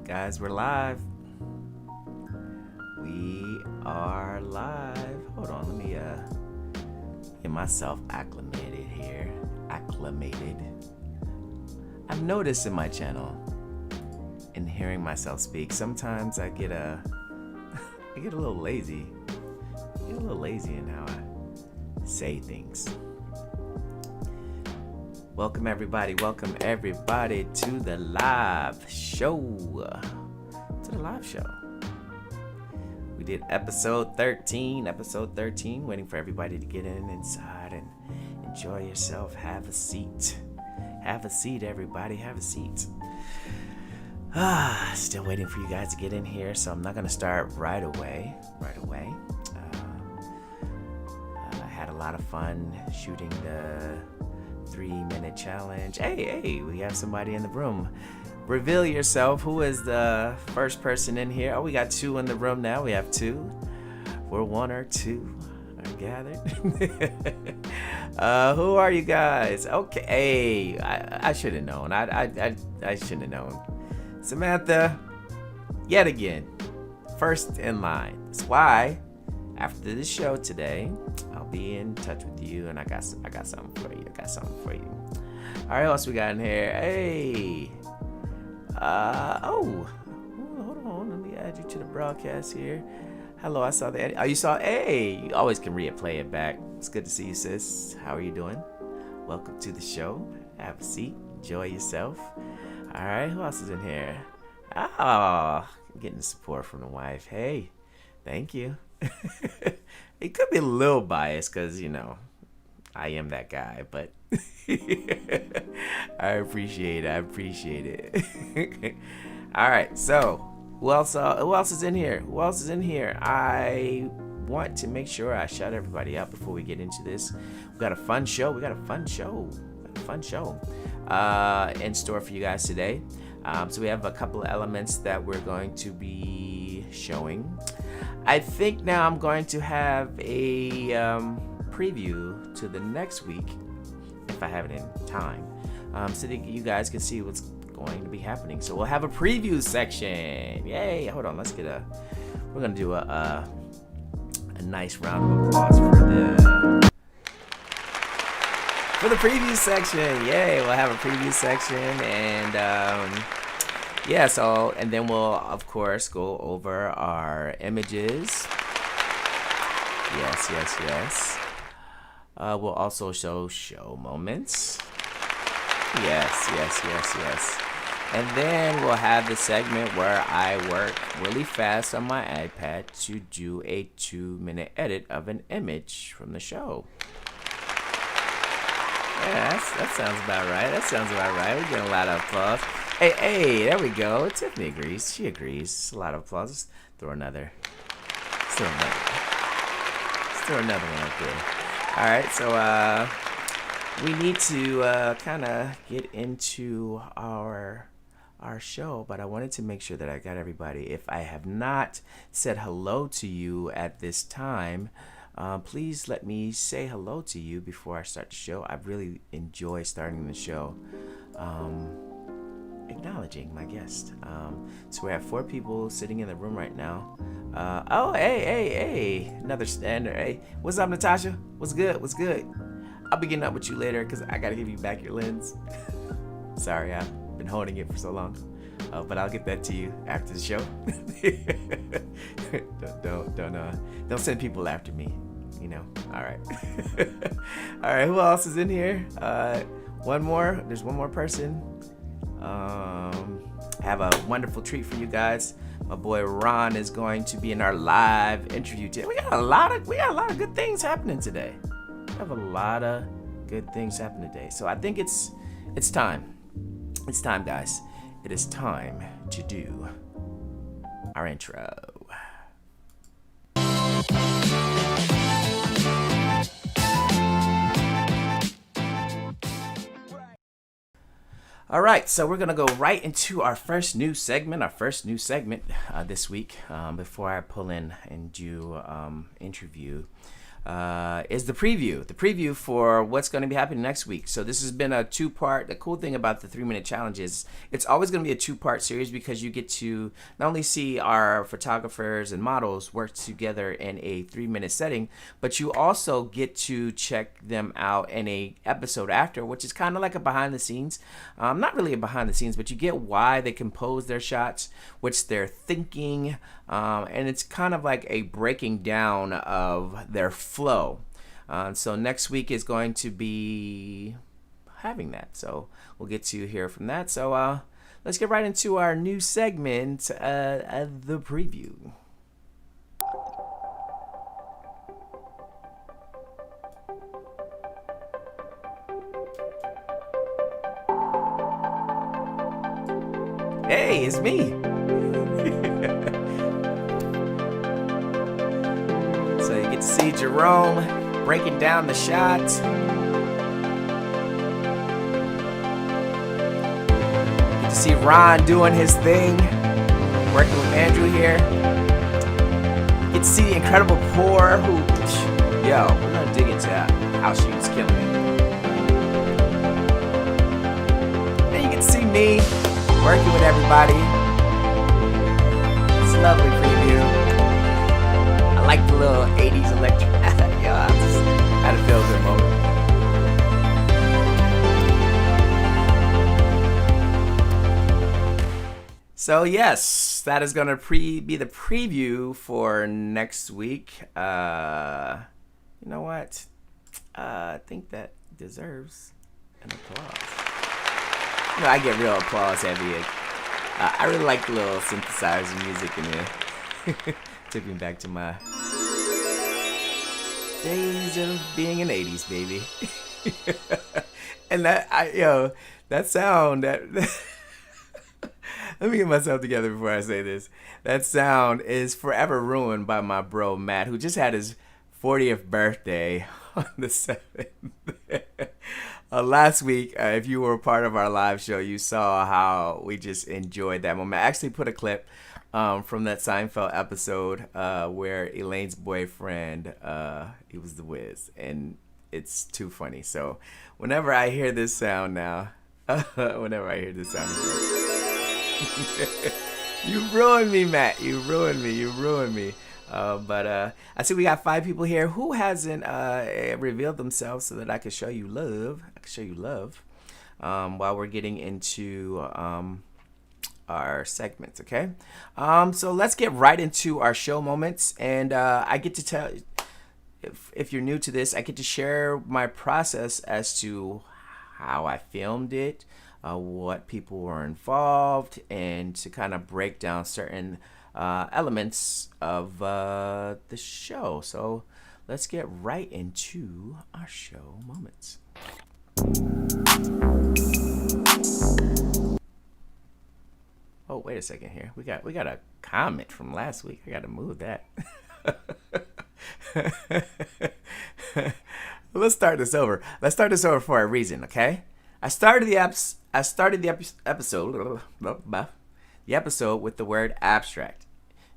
Guys, we're live. We are live. Hold on, let me get myself acclimated here. I've noticed in my channel, in hearing myself speak, sometimes I get a little lazy. I get a little lazy in how I say things. Welcome everybody to the live show. We did episode 13, waiting for everybody to get inside and enjoy yourself. Have a seat. Have a seat, everybody, have a seat. Still waiting for you guys to get in here, so I'm not gonna start right away. I had a lot of fun shooting the 3-minute challenge. Hey, we have somebody in the room. Reveal yourself. Who is the first person in here? Oh, we got 2 in the room now. We have 2. We're 1 or 2 are gathered. Who are you guys? Okay, hey, I should have known. I should have known. Samantha, yet again, first in line. That's why after this show today, I'll be in touch with you, and I got something for you. All right, what else we got in here? Hey, hold on. Let me add you to the broadcast here. Hello, I saw that. Oh, you saw? Hey, you always can replay it back. It's good to see you, sis. How are you doing? Welcome to the show. Have a seat. Enjoy yourself. All right, who else is in here? Oh, getting the support from the wife. Hey, thank you. It could be a little biased because, you know, I am that guy, but I appreciate it. All right, so who else is in here? I want to make sure I shout everybody out before we get into this. We got a fun show in store for you guys today. So we have a couple of elements that we're going to be showing. I think now I'm going to have a preview to the next week, if I have it in time, so that you guys can see what's going to be happening. So we'll have a preview section. Yay! Hold on, we're gonna do a nice round of applause for the preview section. Yay! We'll have a preview section, and and then we'll of course go over our images. Yes. We'll also show moments. Yes. And then we'll have the segment where I work really fast on my iPad to do a 2-minute edit of an image from the show. Yeah, that sounds about right. We're getting a lot of applause. Hey, there we go. Tiffany agrees. She agrees. A lot of applause. Let's throw another one up there. All right, so we need to kind of get into our show, but I wanted to make sure that I got everybody. If I have not said hello to you at this time, please let me say hello to you before I start the show. I really enjoy starting the show acknowledging my guest. So we have 4 people sitting in the room right now. Hey, another standard. Hey, what's up, Natasha? What's good? I'll be getting up with you later because I gotta give you back your lens. Sorry, I've been holding it for so long, but I'll get that to you after the show. Don't send people after me, you know. All right. All right, who else is in here? There's one more person. I have a wonderful treat for you guys. My boy Ron is going to be in our live interview today. We got a lot of good things happening today. So I think it's time. It's time, guys. It is time to do our intro. All right, so we're gonna go right into our first new segment this week. Before I pull in and do interview, is the preview for what's going to be happening next week. So this has been a two-part. The cool thing about the 3-minute challenge is it's always going to be a two-part series, because you get to not only see our photographers and models work together in a 3-minute setting, but you also get to check them out in a episode after, which is kind of like a behind the scenes. Not really a behind the scenes, but you get why they compose their shots, what's their thinking, and it's kind of like a breaking down of their flow. So next week is going to be having that, so we'll get to hear from that. So let's get right into our new segment, the preview. Hey, it's me. So you get to see Jerome breaking down the shots. Get to see Ron doing his thing, working with Andrew here. You get to see the incredible pour, who, yo, we're gonna dig into how she was killing it. And you get to see me working with everybody. It's a lovely preview. I like the little 80s electric. Yo, I just had a feel good moment. So yes, that is gonna be the preview for next week. You know what? I think that deserves an applause. You know, I get real applause heavy. I really like the little synthesizer music in there. Took me back to my days of being an 80s baby. And that sound, that let me get myself together before I say this. That sound is forever ruined by my bro Matt, who just had his 40th birthday on the 7th. Last week, if you were a part of our live show, you saw how we just enjoyed that moment. I actually put a clip from that Seinfeld episode where Elaine's boyfriend, he was the Wiz, and it's too funny. So whenever I hear this sound now, you ruined me, Matt. You ruined me. But I see we got 5 people here who hasn't revealed themselves, so that I can show you love. While we're getting into our segments, okay? So let's get right into our show moments, and I get to tell, if you're new to this, I get to share my process as to how I filmed it, what people were involved, and to kind of break down certain elements of the show. So let's get right into our show moments. Oh, wait a second here. We got a comment from last week. I got to move that. Let's start this over. Let's start this over for a reason, okay? I started the episode with the word abstract.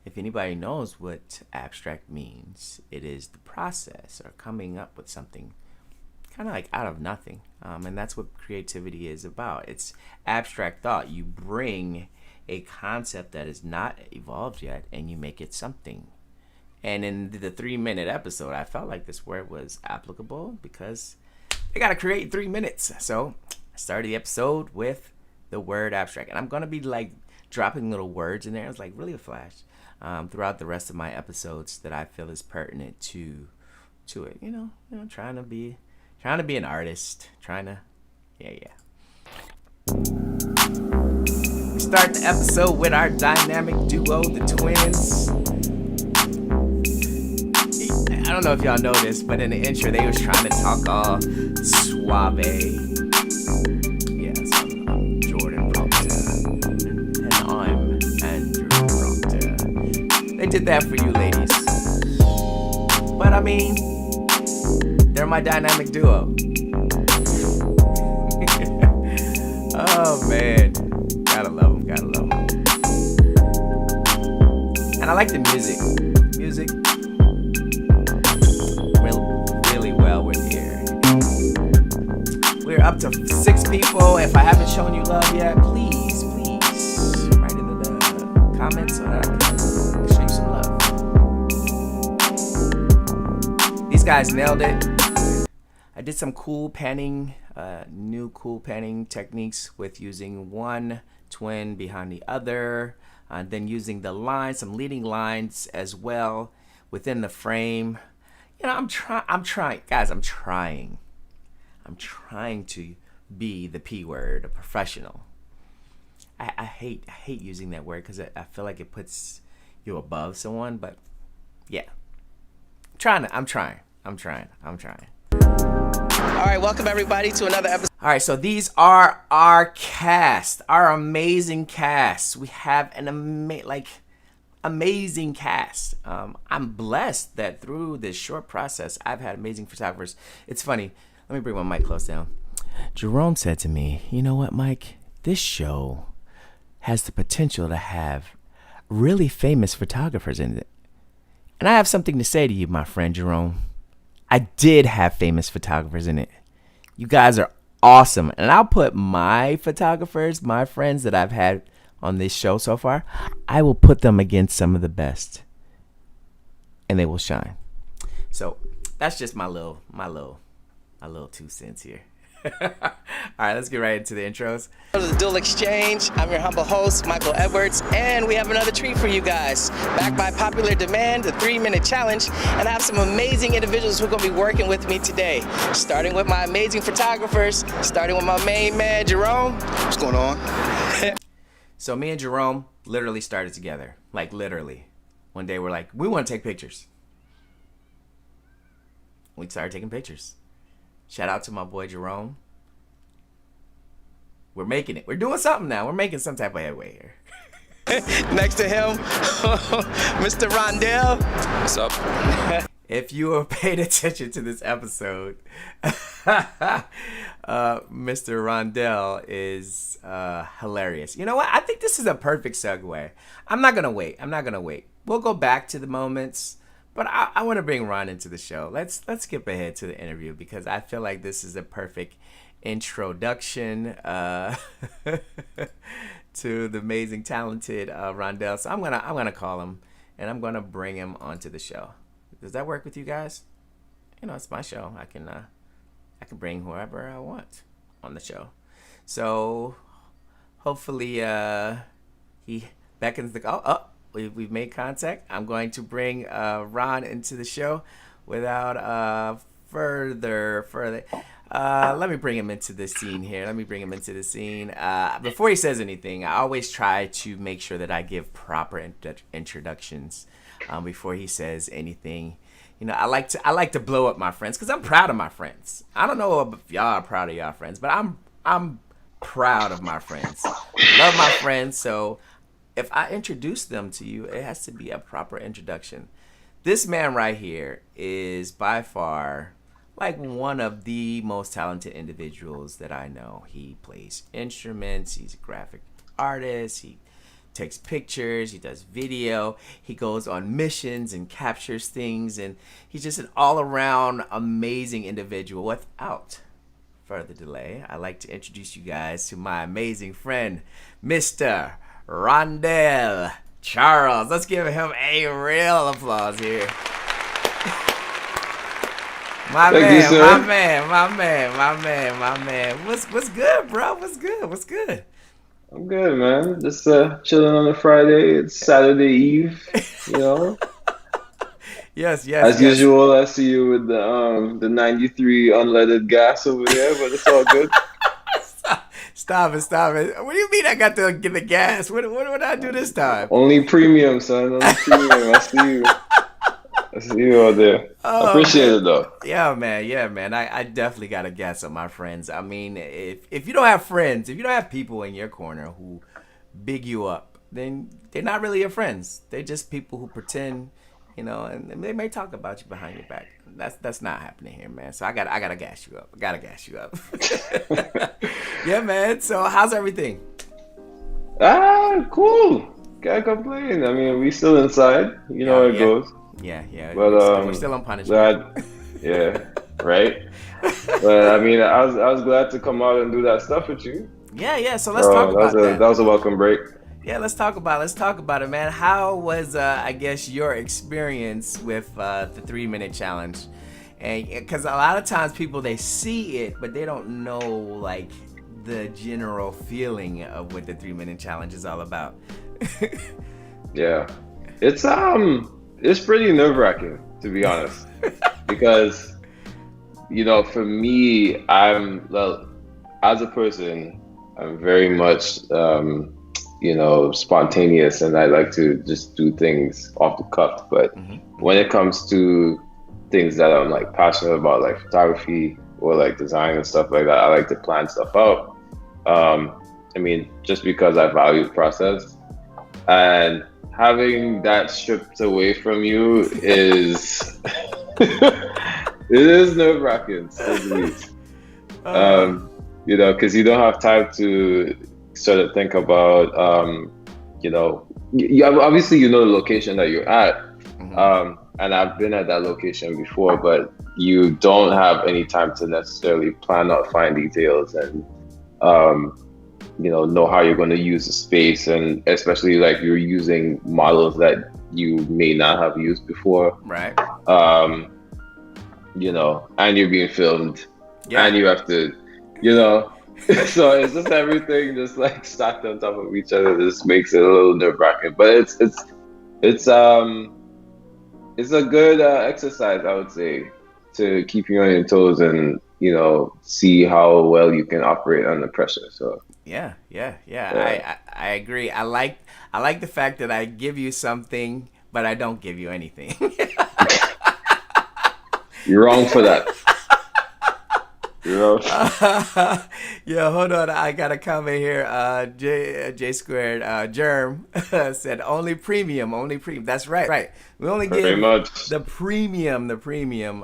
If anybody knows what abstract means, it is the process or coming up with something kind of like out of nothing. And that's what creativity is about. It's abstract thought. You bring a concept that is not evolved yet and you make it something. And in the 3-minute episode, I felt like this word was applicable because I got to create 3 minutes. So I started the episode with the word abstract. And I'm going to be like dropping little words in there. It's like really a flash throughout the rest of my episodes that I feel is pertinent to it. You know, trying to be an artist, yeah. We start the episode with our dynamic duo, the twins. I don't know if y'all know this, but in the intro they was trying to talk all suave. Yes, I'm Jordan Proctor, and I'm Andrew Proctor. They did that for you ladies. But I mean, they're my dynamic duo. Oh man, gotta love them. And I like the music. We're up to 6 people. If I haven't shown you love yet, please write in the comments so that I can show you some love. These guys nailed it. I did some cool panning, new cool panning techniques with using one twin behind the other, and then using the lines, some leading lines as well within the frame. You know, I'm trying, guys. I'm trying to be the P word, a professional. I hate using that word because I feel like it puts you above someone. But yeah, I'm trying. All right, welcome everybody to another episode. All right, so these are our cast, our amazing cast. We have an amazing cast. I'm blessed that through this short process, I've had amazing photographers. It's funny. Let me bring my mic close down. Jerome said to me, "You know what, Mike? This show has the potential to have really famous photographers in it." And I have something to say to you, my friend Jerome. I did have famous photographers in it. You guys are awesome. And I'll put my photographers, my friends that I've had on this show so far, I will put them against some of the best. And they will shine. So that's just my little 2 cents here. All right, let's get right into the intros. To the Dual Exchange. I'm your humble host, Michael Edwards, and we have another treat for you guys. Backed by popular demand, the 3-minute challenge, and I have some amazing individuals who are going to be working with me today. Starting with my amazing photographers, starting with my main man, Jerome. What's going on? So me and Jerome literally started together. Like literally. One day we're like, we want to take pictures. We started taking pictures. Shout out to my boy Jerome. We're making it. We're doing something now. We're making some type of headway here. Next to him, Mr. Rondell. What's up? If you have paid attention to this episode, Mr. Rondell is hilarious. You know what? I think this is a perfect segue. I'm not gonna wait. We'll go back to the moments. But I want to bring Ron into the show. Let's skip ahead to the interview because I feel like this is a perfect introduction to the amazing, talented Rondell. So I'm gonna call him and I'm gonna bring him onto the show. Does that work with you guys? You know, it's my show. I can bring whoever I want on the show. So hopefully he beckons the We've made contact. I'm going to bring Ron into the show without further. Let me bring him into the scene here. Before he says anything, I always try to make sure that I give proper introductions before he says anything. You know, I like to blow up my friends because I'm proud of my friends. I don't know if y'all are proud of y'all friends, but I'm proud of my friends. Love my friends, so if I introduce them to you, it has to be a proper introduction. This man right here is by far like one of the most talented individuals that I know. He plays instruments, he's a graphic artist, he takes pictures, he does video, he goes on missions and captures things, and he's just an all-around amazing individual. Without further delay, I'd like to introduce you guys to my amazing friend, Mr. Rondell Charles. Let's give him a real applause here. My man. What's good, bro? What's good? I'm good, man. Just chilling on a Friday. It's Saturday Eve, you know. Yes. As usual, I see you with the 93 unleaded gas over there, but it's all good. Stop it. What do you mean I got to get the gas? What did I do this time? Only premium, son. Only premium. I see you out there. Oh, appreciate it, though. Yeah, man. I definitely got to gas up my friends. I mean, if you don't have friends, if you don't have people in your corner who big you up, then they're not really your friends. They're just people who pretend, you know, and they may talk about you behind your back. That's not happening here, man. So I gotta gas you up. Yeah, man. So how's everything? Cool. Can't complain. I mean, we still inside. You know how it goes. Yeah. But we're still on punishment. Yeah. right? But I mean, I was glad to come out and do that stuff with you. Yeah. So let's talk about that. That was a welcome break. Yeah, let's talk about it, man. How was I guess your experience with the 3-minute challenge? And because a lot of times people, they see it, but they don't know like the general feeling of what the 3-minute challenge is all about. Yeah, it's pretty nerve-wracking, to be honest, because for me, as a person, I'm very much spontaneous, and I like to just do things off the cuff. But when it comes to things that I'm like passionate about, like photography or like design and stuff like that, I like to plan stuff out. I mean, just because I value the process, and having that stripped away from you is it is nerve-wracking, to say the least. Because you don't have time to sort of think about, obviously the location that you're at, and I've been at that location before, but you don't have any time to necessarily plan out fine details and know how you're going to use the space, and especially like you're using models that you may not have used before, right? And you're being filmed, yeah. And you have to, so it's just everything just like stacked on top of each other. This makes it a little nerve-wracking, but it's a good exercise, I would say, to keep you on your toes and see how well you can operate under pressure. So yeah. I agree. I like the fact that I give you something, but I don't give you anything. You're wrong for that. Yeah, hold on. I got a comment here. J squared Germ said only premium. That's right. We only give the premium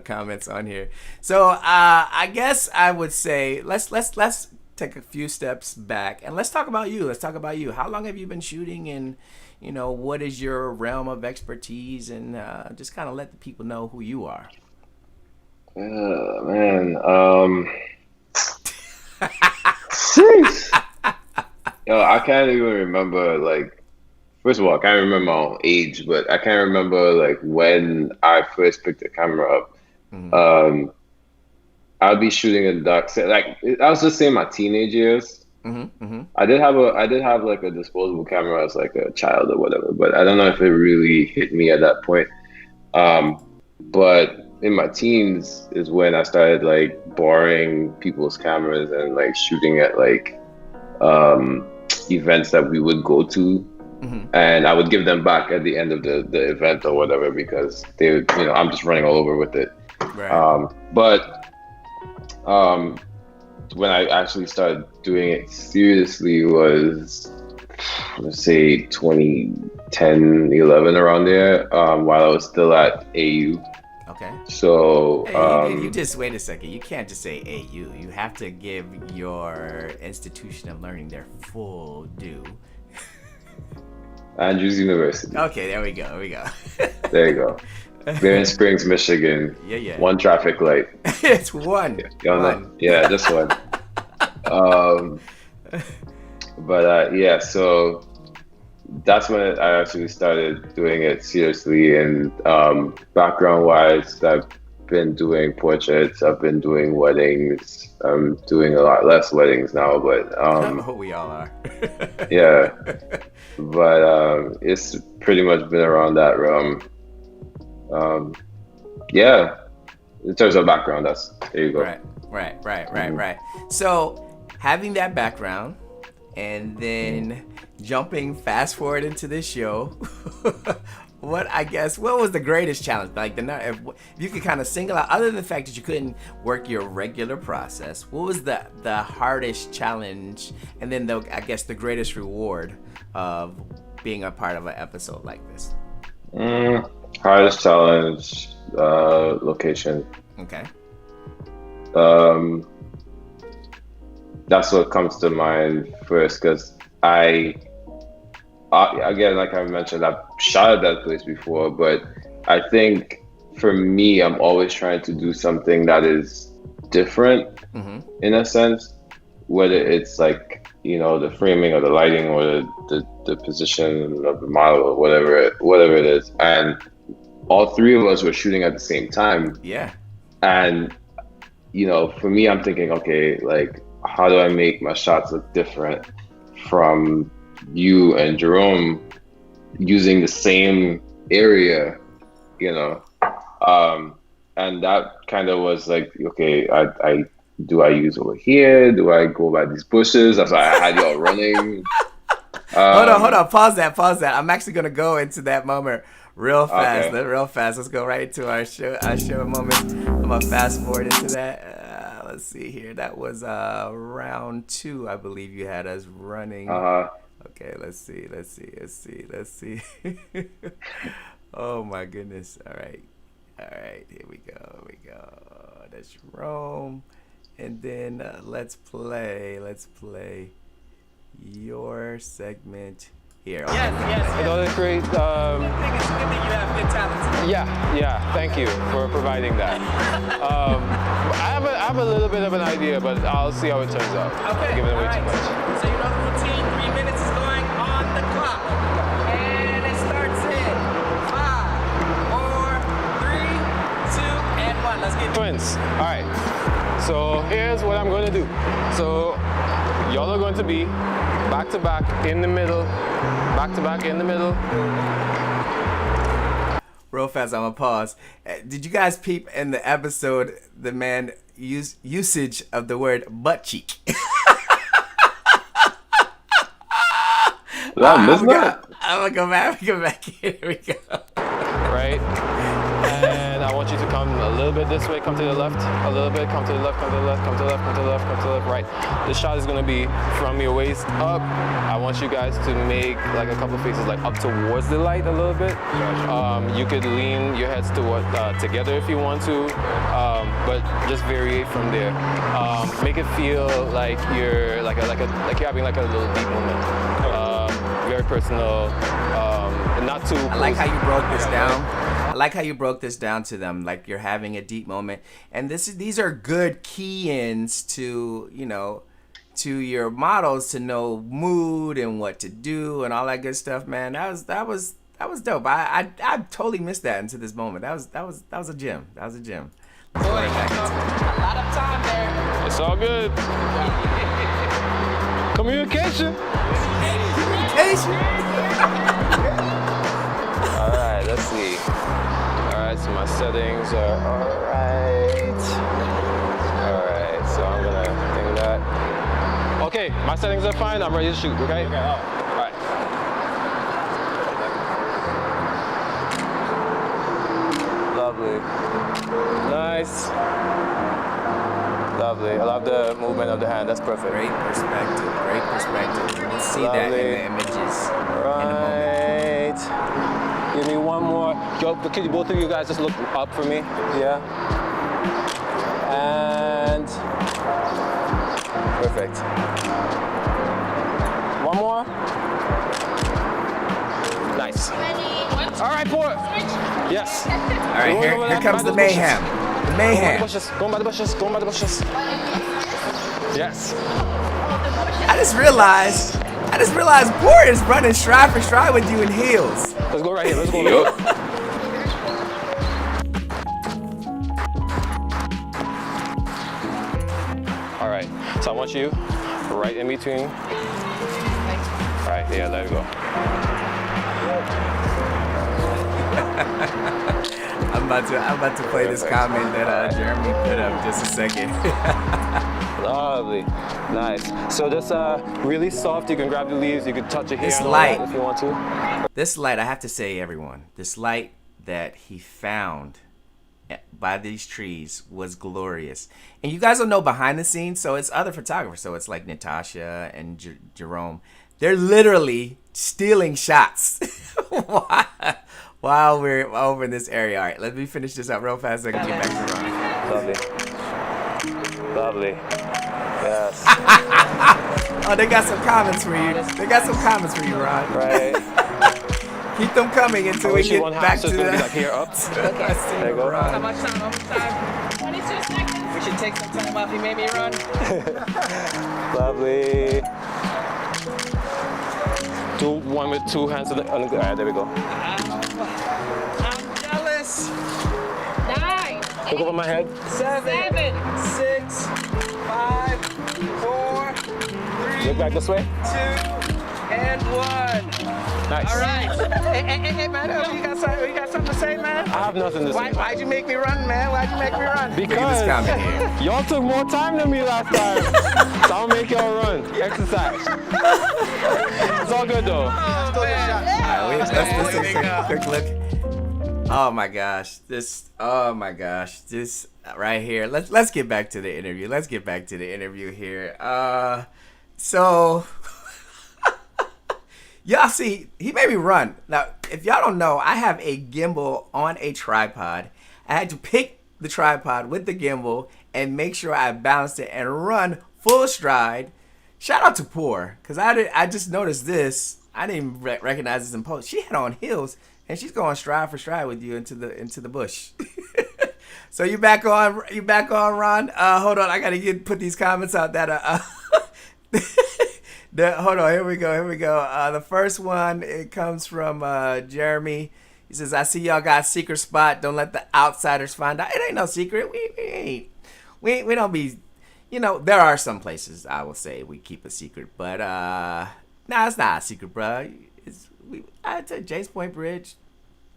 comments on here. So I guess I would say let's take a few steps back and let's talk about you. How long have you been shooting, and what is your realm of expertise, and just kind of let the people know who you are. Man, jeez. I can't even remember, like, first of all, I can't remember my own age, but I can't remember like when I first picked the camera up. I'd be shooting in the dark. Like, I was just saying my teenage years. I did have like a disposable camera as like a child or whatever, but I don't know if it really hit me at that point. But in my teens is when I started like borrowing people's cameras and like shooting at like events that we would go to, and I would give them back at the end of the event or whatever, because they would, I'm just running all over with it. Right. But when I actually started doing it seriously was, let's say 2010, 11, around there, while I was still at AU. Okay. So you just wait a second. You can't just say AU. You have to give your institution of learning their full due. Andrews University. Okay, there we go. There you go. Marion Springs, Michigan. Yeah. One traffic light. It's one. Yeah, just one. Yeah, so that's when I actually started doing it seriously. And background wise, I've been doing portraits, I've been doing weddings. I'm doing a lot less weddings now, but we all are. Yeah, but it's pretty much been around that realm. Yeah, in terms of background, there you go. Right. So having that background, and then jumping fast forward into this show, what was the greatest challenge? Like if you could kind of single out, other than the fact that you couldn't work your regular process, what was the hardest challenge, and then the greatest reward of being a part of an episode like this? Hardest challenge, location. Okay. That's what comes to mind first, because again, like I mentioned, I've shot at that place before, but I think for me, I'm always trying to do something that is different in a sense, whether it's like, you know, the framing or the lighting or the position of the model or whatever it is. And all three of us were shooting at the same time. Yeah. And, you know, for me, I'm thinking, okay, like, how do I make my shots look different from you and Jerome using the same area, you know? And that kind of was like, okay, I do I use over here? Do I go by these bushes? That's why I had y'all running. Hold on. Pause that. I'm actually gonna go into that moment real fast. Okay. Real fast. Let's go right into our show moment. I'm gonna fast forward into that. Let's see here. That was round 2, I believe you had us running. Okay, let's see. Oh my goodness. All right. Here we go. That's Rome. And then let's play your segment here. Yes. Another great. Good thing you have good talent. Yeah. Thank you for providing that. I have a little bit of an idea, but I'll see how it turns out. Okay. I'm giving away too much. So you know the routine. 3 minutes is going on the clock, and it starts in 5, 4, 3, 2, and 1. Let's get Twins. All right. So here's what I'm going to do. So y'all are going to be back to back in the middle. Real fast, I'm gonna pause. Did you guys peep in the episode the man usage of the word butt cheek? I'm gonna go back. Here we go. Right? And I want you to come a little bit this way, come to the left, a little bit, come to the left, come to the left, come to the left, come to the left, come to the left, right. The shot is gonna be from your waist up. I want you guys to make like a couple of faces like up towards the light a little bit. You could lean your heads together if you want to, but just vary from there. Make it feel like you're like you're having like a little deep moment. Very personal, not too. I like how you broke this down. I like how you broke this down to them, like you're having a deep moment, and these are good key-ins to, you know, to your models to know mood and what to do and all that good stuff, man. That was dope. I totally missed that into this moment. That was a gem. That was a gem. Boy, a lot of time there. It's all good. Communication. All right, let's see. All right, so my settings are all right. All right, so I'm gonna think that. Okay, my settings are fine. I'm ready to shoot. Okay. All right. Lovely. Nice. Lovely. I love the movement of the hand. That's perfect. Great perspective. We'll see that in the images in a moment. Right. Give me one more. Yo, could you both of you guys just look up for me? Yeah. And perfect. One more. Nice. All right, four. Yes. All right, here comes the mayhem. The mayhem. Going by the bushes. Yes. I just realized Boy is running stride for stride with you in heels. Let's go right here. Let's go right here. All right. So I want you right in between. All right. Yeah. Let it go. I'm about to play this comment that Jeremy put up just a second. Lovely, nice. So this really soft. You can grab the leaves. You can touch your hair This and all light. that if you want to. This light, I have to say, everyone, this light that he found by these trees was glorious. And you guys don't know behind the scenes, so it's other photographers. So it's like Natasha and Jerome. They're literally stealing shots while we're over in this area. All right, let me finish this up real fast so I can get back to Ron. Lovely. Yes. Oh, they got some comments for you. Ron. Right. Keep them coming until we get back to the. Like here up. Okay. There you go. How much time? How much time? 22 seconds. We should take some time off. You made me run. Lovely. Do one with two hands on the. All right, there we go. I'm jealous. 9, Look over my head. 7, 6, 5, 4, 3, Look back this way. 2, and 1. Nice. All right. Hey, man, you got something to say, man? I have nothing to say. Why'd you make me run, man? Why'd you make me run? Because y'all took more time than me last time. So I'll make y'all run. Exercise. It's all good though. Oh, man. Let's take a quick look. Oh my gosh, this right here. Let's get back to the interview. Let's get back to the interview here. So y'all see, he made me run. Now, if y'all don't know, I have a gimbal on a tripod. I had to pick the tripod with the gimbal and make sure I balanced it and run full stride. Shout out to Poor, because I just noticed this. I didn't even recognize this in post. She had on heels, and she's going stride for stride with you into the bush. So you back on, Ron? Hold on, I gotta put these comments out that hold on, here we go. The first one, it comes from Jeremy. He says, "I see y'all got a secret spot. Don't let the outsiders find out." It ain't no secret. We don't be. You know, there are some places I will say we keep a secret, but nah, it's not a secret, bro. I'd say James Point Bridge,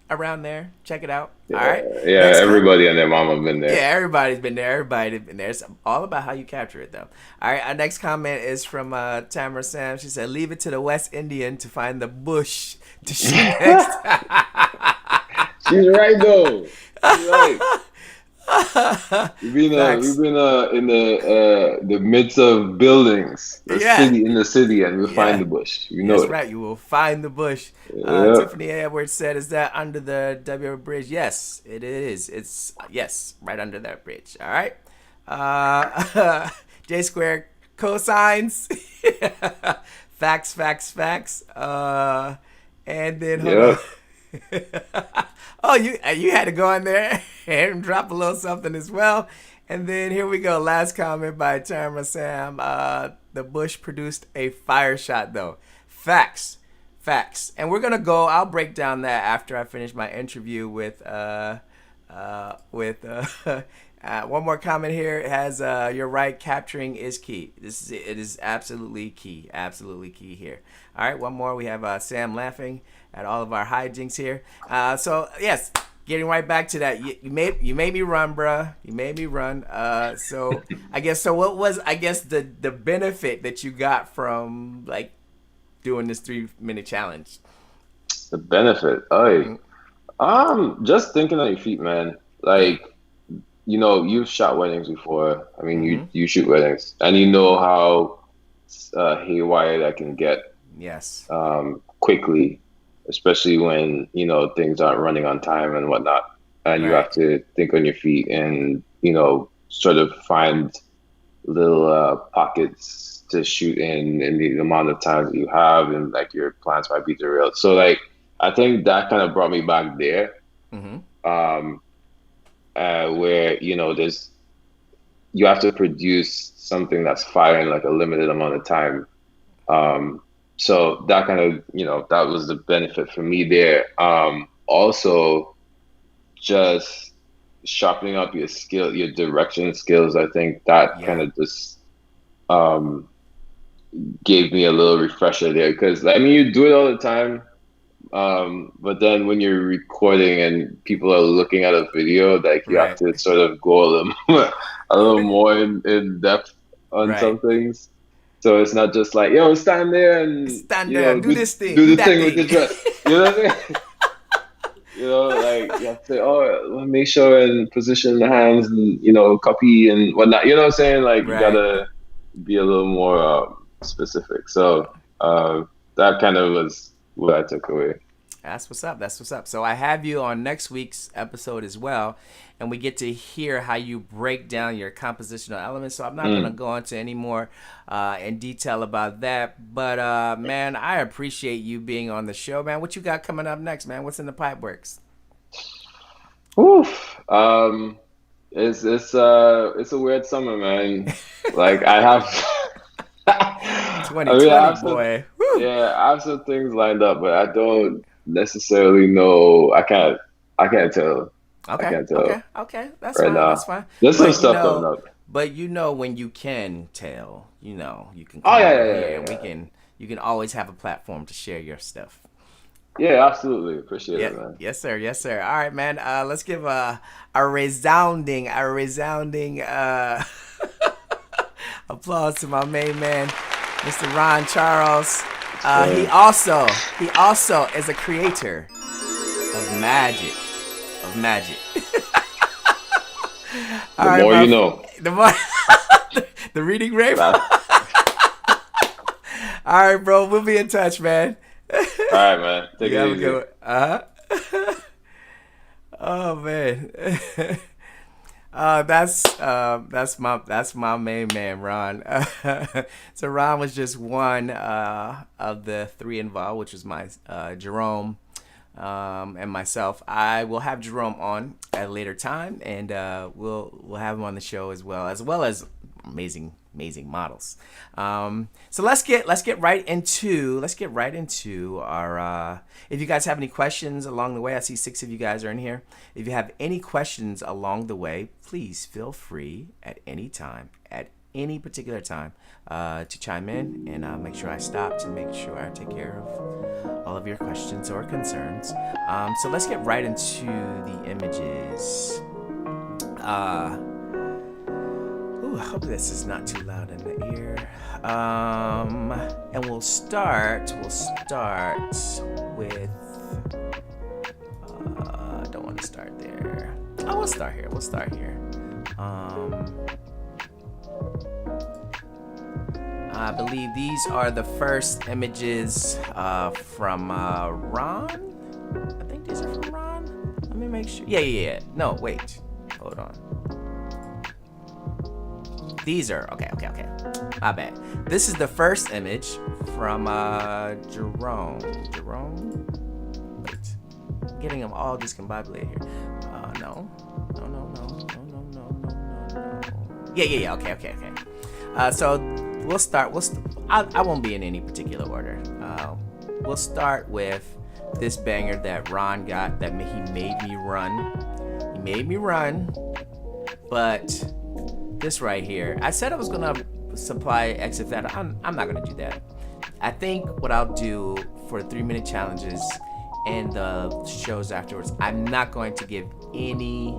around there. Check it out. Yeah, all right. Yeah, Next everybody and their mom have been there. Yeah, everybody's been there. It's all about how you capture it, though. All right. Our next comment is from Tamara Sam. She said, "Leave it to the West Indian to find the bush to shoot next." She's right though. She's right. We've been in the midst of buildings, in the city, and we'll find the bush. You know, that's right. You will find the bush. Tiffany Edwards said, "Is that under the W Bridge?" Yes, it is. It's right under that bridge. All right. J Square cosines. Facts. And then hold on. Oh, you had to go in there and drop a little something as well. And then here we go. Last comment by Tamara Sam. The bush produced a fire shot, though. Facts. And we're gonna go. I'll break down that after I finish my interview with one more comment here. It has "You're right. Capturing is key. It is absolutely key. Absolutely key here." All right. One more. We have Sam laughing at all of our hijinks here. So yes, getting right back to that. You made me run, bruh. You made me run. So what was the benefit that you got from like doing this 3-minute challenge? The benefit, just thinking on your feet, man. Like, you know, you've shot weddings before. I mean, you shoot weddings, and you know how haywire that can get. Yes. Quickly. Especially when, you know, things aren't running on time and whatnot, and you have to think on your feet and, you know, sort of find little pockets to shoot in the amount of time that you have, and like your plans might be derailed. So like, I think that kind of brought me back there, where, you know, you have to produce something that's firing like a limited amount of time. So that kind of, you know, that was the benefit for me there. Also, just sharpening up your your direction skills. I think that kind of just gave me a little refresher there, because I mean, you do it all the time, but then when you're recording and people are looking at a video, like you have to sort of go a little more in depth on some things. So it's not just like, yo, stand there and do this thing. Do the thing with your dress. You know what I mean? You know, like you have to say, make sure and position the hands and, you know, copy and whatnot. You know what I'm saying? Like you gotta be a little more specific. So that kind of was what I took away. That's what's up. That's what's up. So I have you on next week's episode as well, and we get to hear how you break down your compositional elements. So I'm not going to go into any more in detail about that. But man, I appreciate you being on the show, man. What you got coming up next, man? What's in the pipe works? Oof. It's a weird summer, man. Like I have 2020, I have boy. I have some things lined up, but I don't necessarily know. I can't tell. Okay. I can't tell Okay. That's right fine. now. That's fine. There's some But stuff coming up. But when you can tell, you can Oh come yeah, over yeah, here yeah, and you can always have a platform to share your stuff. Yeah, absolutely. Appreciate it, man. Yes, sir. Yes, sir. All right, man. Let's give a resounding applause to my main man, Mr. Ron Charles. He also is a creator of magic. The more you know. The more the reading rave. All right, bro. We'll be in touch, man. All right, man. Take it easy. Oh man. That's my main man, Ron. So Ron was just one of the three involved, which was my Jerome and myself. I will have Jerome on at a later time, and we'll have him on the show as well as amazing models. So let's get right into our if you guys have any questions along the way. I see 6 of you guys are in here. If you have any questions along the way, please feel free at any time, at any particular time, to chime in, and make sure I stop to make sure I take care of all of your questions or concerns. So let's get right into the images. I hope this is not too loud in the ear. And we'll start with. Don't want to start there. Oh, we'll start here. I believe these are the first images from Ron. I think these are from Ron. Let me make sure. Yeah. No, wait. Hold on. These are okay. My bad. This is the first image from Jerome. Wait, I'm getting them all discombobulated here. No. Yeah. Okay. So we'll start. I won't be in any particular order. We'll start with this banger that Ron got that he made me run. He made me run, but. This right here, I said I was gonna supply exif data. I'm not gonna do that. I think what I'll do for 3-minute challenges and the shows afterwards, I'm not going to give any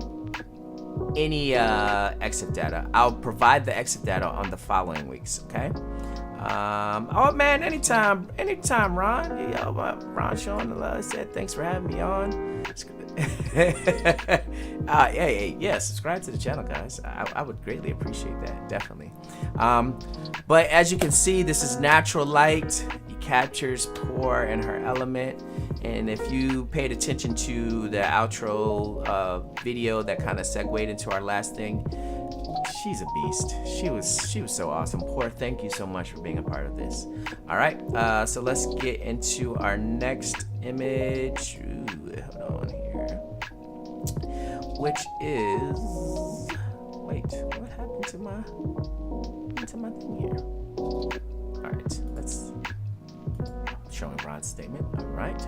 exif data. I'll provide the exif data on the following weeks. Okay. Oh man, anytime, Ron. Ron showing the love. Said thanks for having me on. Yeah, subscribe to the channel, guys. I would greatly appreciate that, definitely. But as you can see, this is natural light. It captures Poor in her element, and if you paid attention to the outro video that kind of segued into our last thing, she's a beast. She was so awesome. Poor, thank you so much for being a part of this. All right, so let's get into our next image. Hold on here. Which is, wait, what happened to my thing here? All right, let's showing Rod's statement. All right.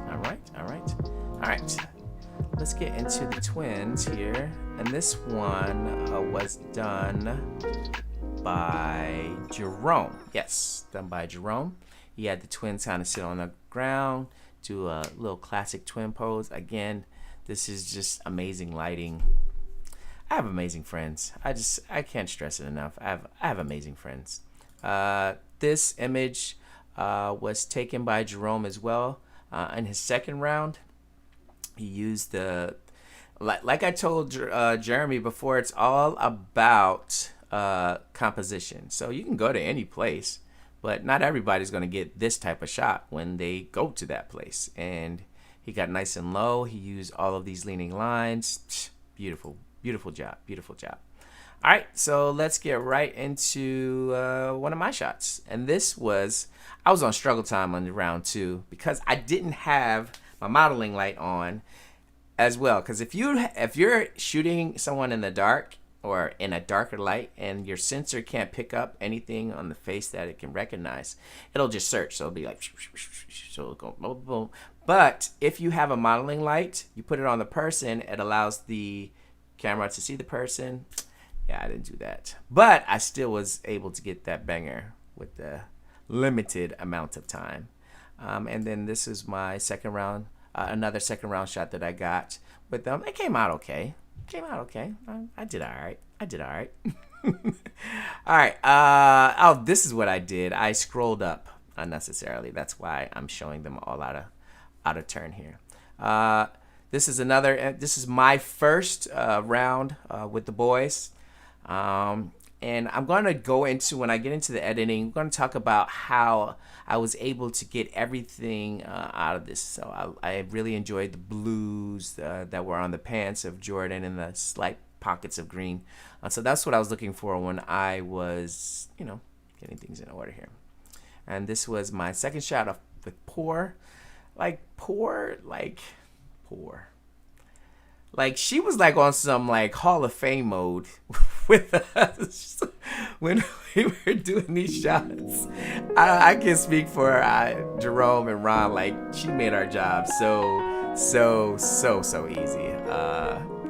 Let's get into the twins here, and this one was done by Jerome. Yes, done by Jerome. He had the twins kind of sit on the ground, do a little classic twin pose. Again, this is just amazing lighting. I have amazing friends. I can't stress it enough. I have amazing friends. This image was taken by Jerome as well. In his second round, he used the, like I told Jeremy before, it's all about composition. So you can go to any place, but not everybody's going to get this type of shot when they go to that place. And He got nice and low. He used all of these leaning lines. Beautiful, beautiful job, beautiful job. All right, so let's get right into one of my shots. And this was, I was on struggle time on round 2 because I didn't have my modeling light on as well. Because if you're shooting someone in the dark or in a darker light and your sensor can't pick up anything on the face that it can recognize, it'll just search. So it'll be like, so it'll go boom, boom. But if you have a modeling light, you put it on the person, it allows the camera to see the person. Yeah, I didn't do that. But I still was able to get that banger with the limited amount of time. And then this is my second round, another second round shot that I got with them. It came out okay. I did all right. All right. Oh, this is what I did. I scrolled up unnecessarily. That's why I'm showing them all out of turn here. This is my first round with the boys. And I'm going to go into, when I get into the editing, I'm going to talk about how I was able to get everything out of this. So I really enjoyed the blues that were on the pants of Jordan and the slight pockets of green. So that's what I was looking for when I was, getting things in order here. And this was my second shot with Pour. Like she was like on some like Hall of Fame mode with us when we were doing these shots. I can speak for Jerome and Ron. Like she made our job so easy.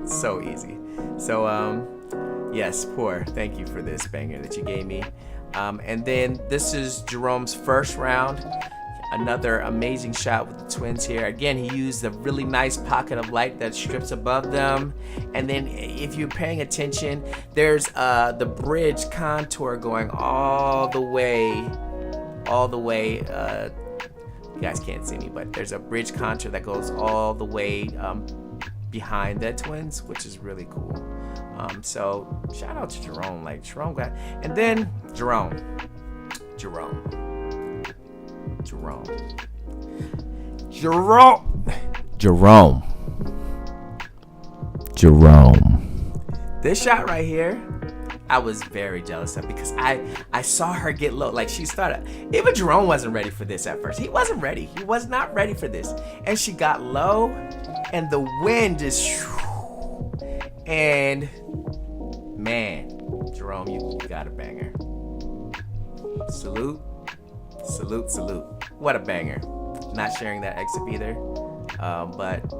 So easy. So yes, Pour, thank you for this banger that you gave me. And then this is Jerome's first round. Another amazing shot with the twins here. Again, he used a really nice pocket of light that strips above them. And then if you're paying attention, there's the bridge contour going all the way. You guys can't see me, but there's a bridge contour that goes all the way behind the twins, which is really cool. So shout out to Jerome. Like Jerome got, and then Jerome. This shot right here, I was very jealous of because I saw her get low. Like she started, even Jerome wasn't ready for this at first. He wasn't ready. He was not ready for this. And she got low and the wind just, and man, Jerome, you got a banger. Salute. What a banger. Not sharing that exit either. But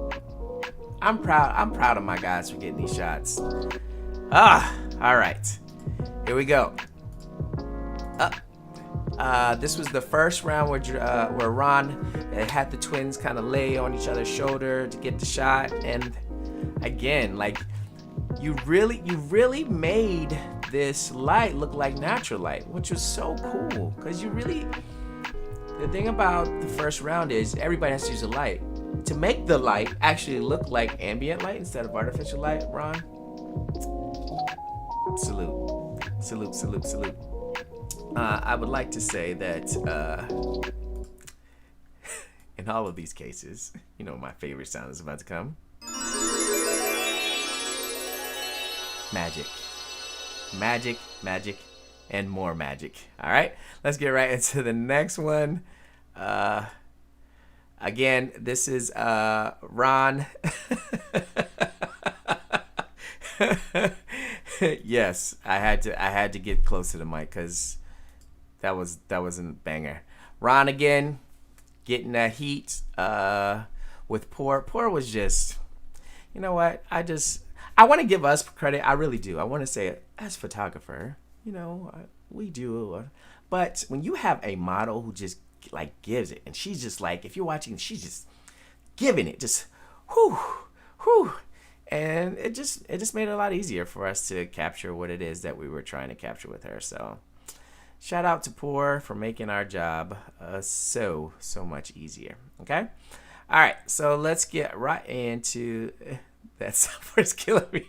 I'm proud of my guys for getting these shots. All right. Here we go. This was the first round where Ron had the twins kind of lay on each other's shoulder to get the shot. And again, like you really made this light look like natural light, which was so cool. Because the thing about the first round is everybody has to use a light. To make the light actually look like ambient light instead of artificial light, Ron, salute. I would like to say that in all of these cases, my favorite sound is about to come. Magic, and more magic. All right, let's get right into the next one. Again, this is Ron. Yes, I had to get close to the mic because that was a banger. Ron again, getting that heat with Pour. Pour was just, you know what? I want to give us credit. I really do. I want to say it as photographer. We do. But when you have a model who just like gives it, and she's just like, if you're watching, she's just giving it, just whoo, and it just made it a lot easier for us to capture what it is that we were trying to capture with her. So shout out to Pour for making our job so much easier. Okay, all right, so let's get right into that. Software's killing me.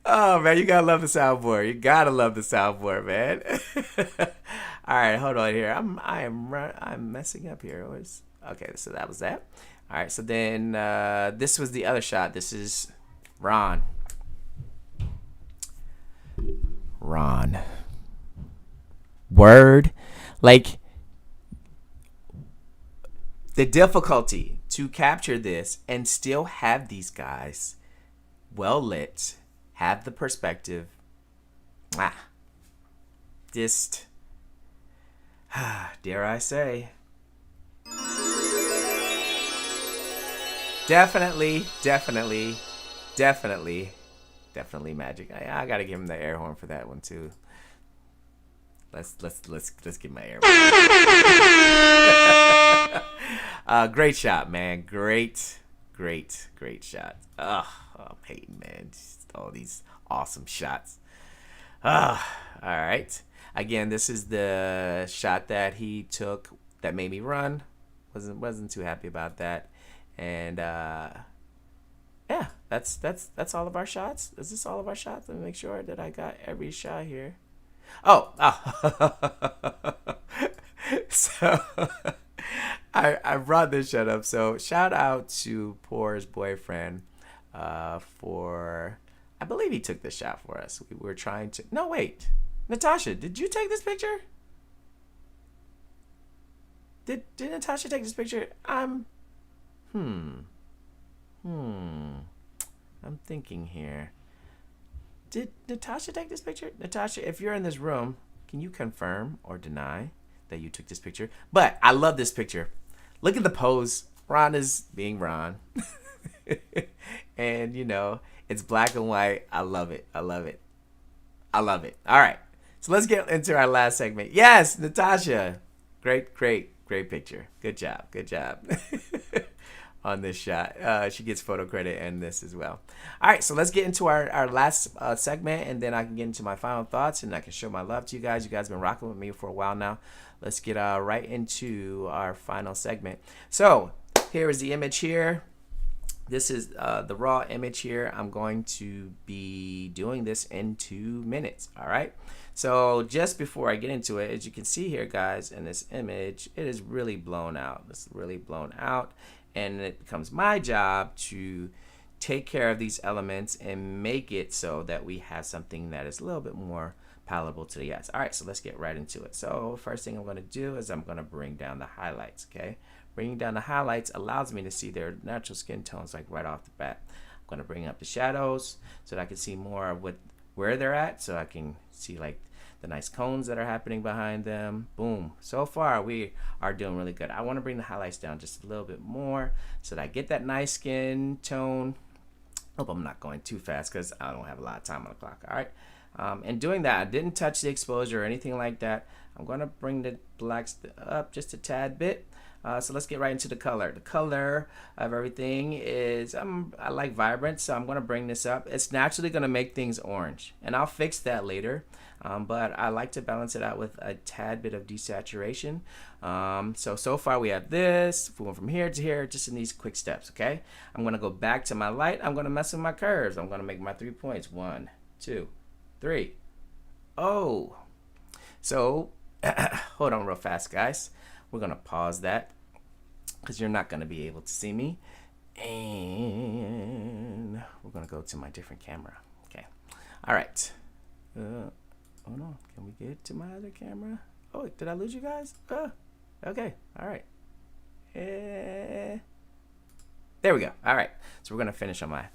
Oh man, you gotta love the soundboard. You gotta love the soundboard, man. All right, hold on here. I'm messing up here. Okay, so that was that. All right, so then this was the other shot. This is Ron. Word. Like, the difficulty to capture this and still have these guys well lit, have the perspective. Just, dare I say, definitely magic. I gotta give him the air horn for that one too. Let's give him my air horn. Great shot, man. Great shot. Oh, Peyton, man. Just all these awesome shots. All right. Again, this is the shot that he took that made me run. Wasn't too happy about that. And yeah, that's all of our shots. Is this all of our shots? Let me make sure that I got every shot here. Oh. So I brought this shot up. So shout out to Poor's boyfriend for, I believe he took this shot for us. We were trying to, no wait, Natasha, did you take this picture? Did Natasha take this picture? I'm thinking here. Did Natasha take this picture? Natasha, if you're in this room, can you confirm or deny that you took this picture? But I love this picture. Look at the pose. Ron is being Ron. And, you know, it's black and white. I love it. All right. So let's get into our last segment. Yes, Natasha. Great picture. Good job. On this shot. She gets photo credit and this as well. All right, so let's get into our last segment, and then I can get into my final thoughts and I can show my love to you guys. You guys have been rocking with me for a while now. Let's get right into our final segment. So here is the image here. This is the raw image here. I'm going to be doing this in 2 minutes. All right. So just before I get into it, as you can see here, guys, in this image, it is really blown out. It's really blown out. And it becomes my job to take care of these elements and make it so that we have something that is a little bit more palatable to the eyes. All right, so let's get right into it. So first thing I'm going to do is I'm going to bring down the highlights, okay? Bringing down the highlights allows me to see their natural skin tones like right off the bat. I'm going to bring up the shadows so that I can see more of where they're at, so I can see like the nice cones that are happening behind them. Boom. So far, we are doing really good. I want to bring the highlights down just a little bit more so that I get that nice skin tone. Hope I'm not going too fast because I don't have a lot of time on the clock. All right. And doing that, I didn't touch the exposure or anything like that. I'm going to bring the blacks up just a tad bit. So let's get right into the color. The color of everything is, I like vibrant, so I'm going to bring this up. It's naturally going to make things orange, and I'll fix that later. But I like to balance it out with a tad bit of desaturation. So far we have this. We went from here to here, just in these quick steps, okay? I'm going to go back to my light. I'm going to mess with my curves. I'm going to make my 3 points. 1, 2, 3. Oh. So, hold on real fast, guys. We're going to pause that because you're not going to be able to see me. And we're going to go to my different camera. Okay. All right. Hold on. Can we get to my other camera? Oh, did I lose you guys? Okay. All right. There we go. All right. So we're going to finish on my...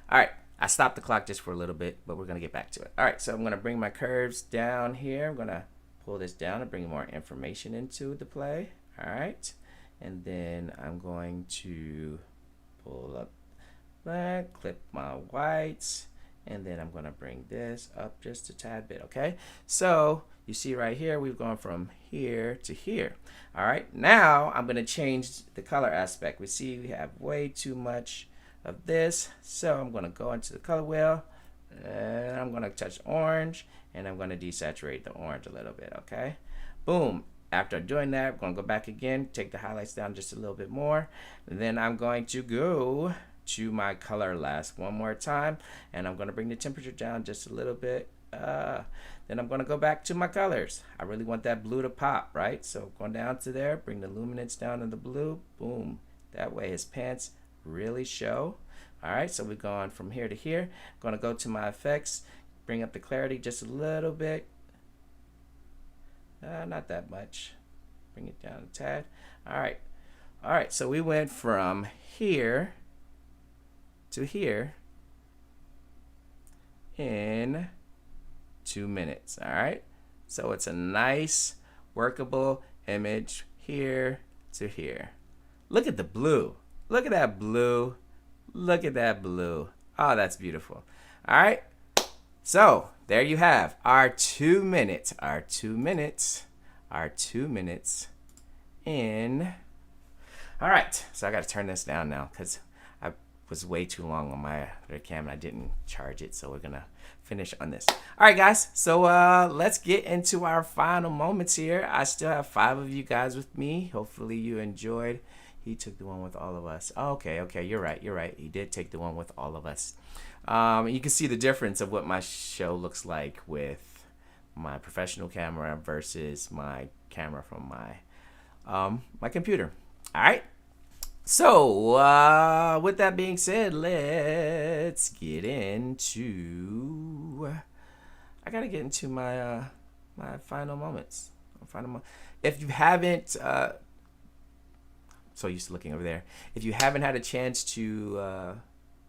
All right. I stopped the clock just for a little bit, but we're going to get back to it. All right. So I'm going to bring my curves down here. I'm going to pull this down and bring more information into the play. All right. And then I'm going to pull up that, clip my whites, and then I'm going to bring this up just a tad bit, okay? So you see right here, we've gone from here to here. All right, now I'm going to change the color aspect. We see we have way too much of this, so I'm going to go into the color wheel, and I'm going to touch orange, and I'm going to desaturate the orange a little bit, okay? Boom. After doing that, I'm going to go back again, take the highlights down just a little bit more, and then I'm going to go to my color last one more time, and I'm going to bring the temperature down just a little bit. Then I'm going to go back to my colors. I really want that blue to pop, right? So going down to there, bring the luminance down to the blue. Boom. That way his pants really show. All right, so we're going from here to here. I'm going to go to my effects, bring up the clarity just a little bit. Not that much. Bring it down a tad. All right, so we went from here to here in 2 minutes. All right, so it's a nice workable image here to here. Look at the blue. Look at that blue. Look at that blue. Oh, that's beautiful. All right, so there you have our 2 minutes in. All right, so I got to turn this down now because I was way too long on my other cam and I didn't charge it, so we're gonna finish on this. All right, guys, so let's get into our final moments here. I still have 5 of you guys with me. Hopefully you enjoyed. He took the one with all of us. Oh, okay, you're right. He did take the one with all of us. You can see the difference of what my show looks like with my professional camera versus my camera from my computer. All right. So with that being said, let's get into. I gotta get into my my final moments. If you haven't, so used to looking over there. If you haven't had a chance to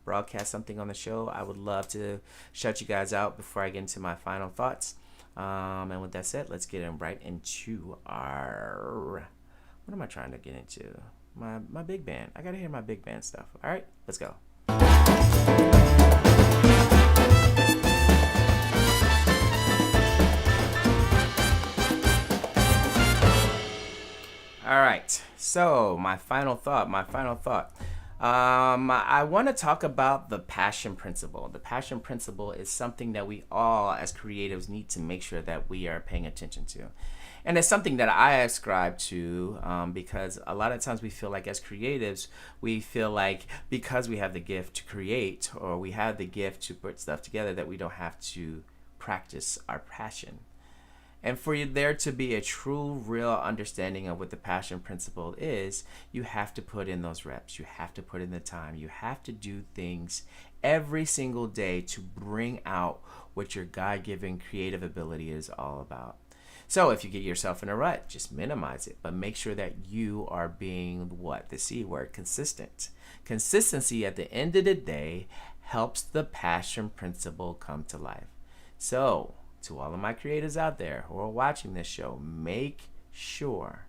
broadcast something on the show, I would love to shout you guys out before I get into my final thoughts. And with that said, let's get right into our. What am I trying to get into? My big band. I gotta hear my big band stuff. All right, let's go. All right, so my final thought. I want to talk about the passion principle. The passion principle is something that we all as creatives need to make sure that we are paying attention to. And it's something that I ascribe to because a lot of times we feel like as creatives, we feel like because we have the gift to create or we have the gift to put stuff together that we don't have to practice our passion. And for there to be a true, real understanding of what the passion principle is, you have to put in those reps. You have to put in the time. You have to do things every single day to bring out what your God-given creative ability is all about. So if you get yourself in a rut, just minimize it, but make sure that you are being what? The C word, consistent. Consistency at the end of the day helps the passion principle come to life. So to all of my creators out there who are watching this show, make sure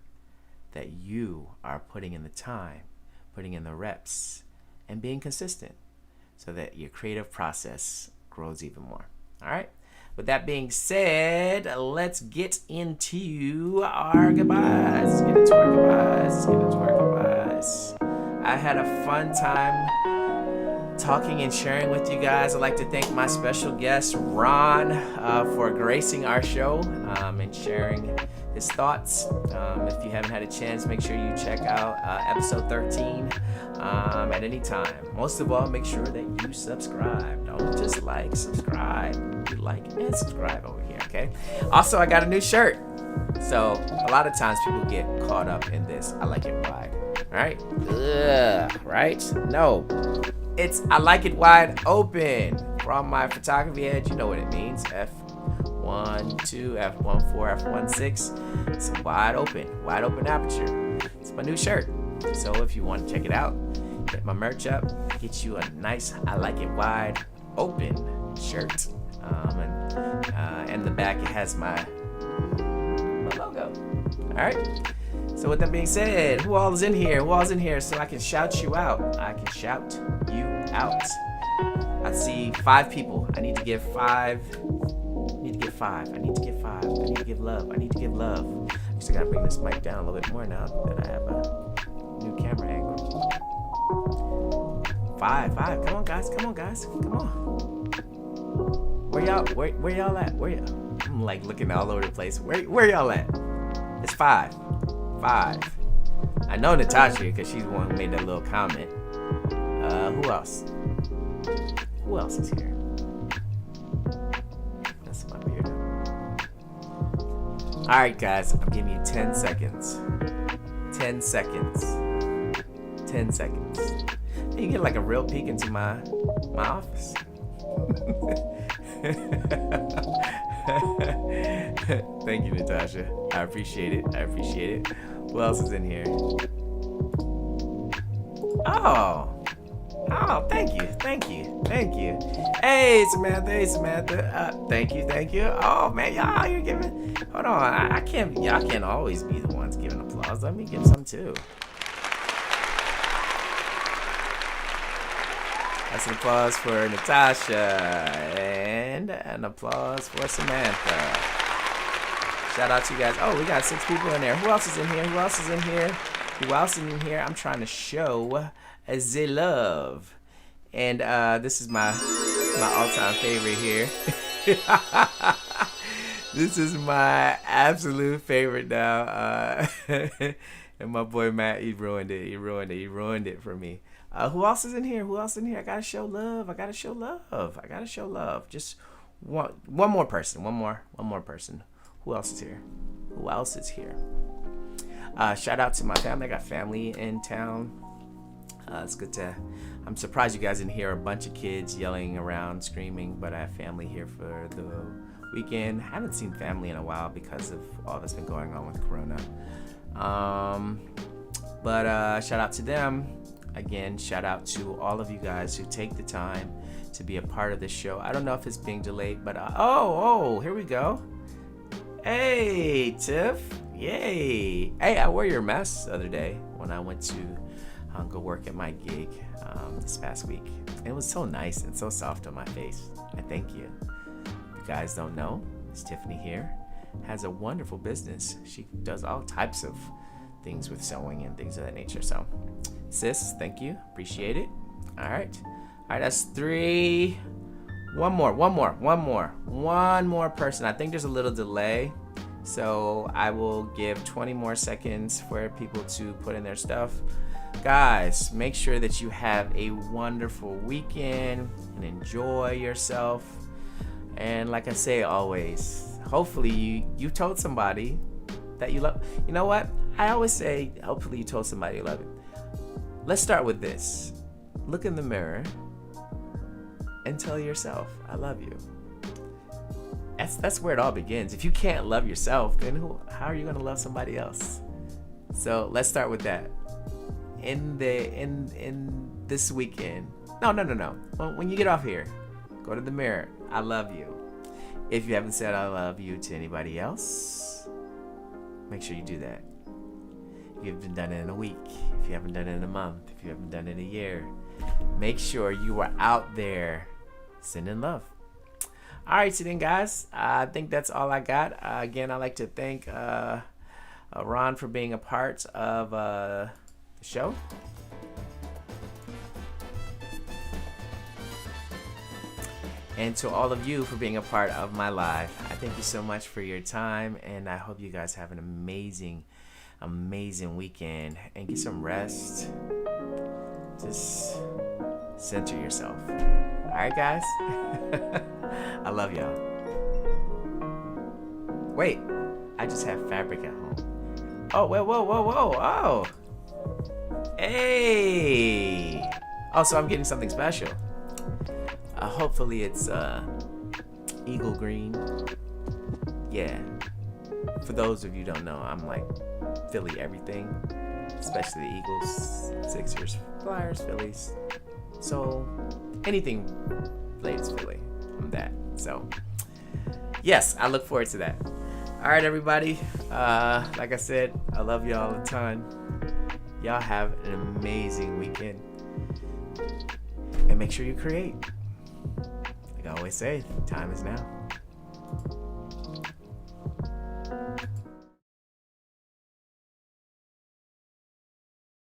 that you are putting in the time, putting in the reps, and being consistent so that your creative process grows even more. All right? With that being said, let's get into our goodbyes. Let's get into our goodbyes. I had a fun time talking and sharing with you guys. I'd like to thank my special guest, Ron, for gracing our show and sharing his thoughts. If you haven't had a chance, make sure you check out episode 13 at any time. Most of all, make sure that you subscribe. Don't just like, subscribe. You like and subscribe over here, okay? Also, I got a new shirt. So a lot of times people get caught up in this. I like it wide. All right? Ugh, right? No. It's I like it wide open. For all my photography heads, you know what it means. F1.2, F1.4, F1.6. It's wide open aperture. It's my new shirt. So if you want to check it out, get my merch up, get you a nice I like it wide open shirt. And the back it has my logo. All right. So with that being said, who all is in here so I can shout you out? I see 5 people. I need to give 5. I need to give love. I just gotta bring this mic down a little bit more now that I have a new camera angle. 5. Come on, guys. Come on. Where y'all at? I'm like looking all over the place. Where y'all at? It's 5. I know Natasha because she's the one who made that little comment. Who else? Who else is here? That's Alright guys, I'm giving you 10 seconds. 10 seconds. 10 seconds. You get like a real peek into my office. Thank you, Natasha. I appreciate it. I appreciate it. Who else is in here? Oh, thank you. Hey, Samantha. Thank you. Oh man, y'all, you're giving. Hold on, y'all can't always be the ones giving applause. Let me give some too. That's an applause for Natasha and an applause for Samantha. Shout out to you guys. Oh, we got 6 people in there. Who else is in here? I'm trying to show the love. And this is my all-time favorite here. This is my absolute favorite now. And my boy Matt, he ruined it for me. Who else is in here? I gotta show love. Just one more person. One more person. Who else is here? Shout out to my family. I got family in town. It's good to. I'm surprised you guys didn't hear a bunch of kids yelling around, screaming. But I have family here for the weekend. Haven't seen family in a while because of all that's been going on with Corona. But shout out to them. Again, shout out to all of you guys who take the time to be a part of this show. I don't know if it's being delayed, but oh, here we go. Hey, Tiff. Yay. Hey, I wore your mask the other day when I went to go work at my gig this past week. It was so nice and so soft on my face. I thank you. If you guys don't know, Miss Tiffany here has a wonderful business. She does all types of things with sewing and things of that nature. So, sis, thank you. Appreciate it. All right, that's 3. One more person. I think there's a little delay, so I will give 20 more seconds for people to put in their stuff. Guys, make sure that you have a wonderful weekend and enjoy yourself. And like I say always, hopefully you told somebody that you love. You know what? I always say, hopefully you told somebody you love it. Let's start with this. Look in the mirror and tell yourself, I love you. That's where it all begins. If you can't love yourself, then how are you going to love somebody else? So let's start with that. In this weekend. No. When you get off here, go to the mirror. I love you. If you haven't said I love you to anybody else, make sure you do that. If you haven't done it in a week, if you haven't done it in a month, if you haven't done it in a year, make sure you are out there sending love. All right, so then, guys, I think that's all I got. Again, I'd like to thank Ron for being a part of the show. And to all of you for being a part of my live. I thank you so much for your time, and I hope you guys have an amazing weekend and get some rest. Just center yourself. All right, guys. I love y'all. Wait, I just have fabric at home. Oh, whoa. Oh. Hey. Oh, so I'm getting something special. Hopefully it's eagle green. Yeah. For those of you who don't know, I'm like Philly everything, especially the Eagles, Sixers, Flyers, Phillies. So anything related to Philly, I'm that. So yes, I look forward to that. All right, everybody. Like I said, I love y'all a ton. Y'all have an amazing weekend, and make sure you create. Like I always say, time is now.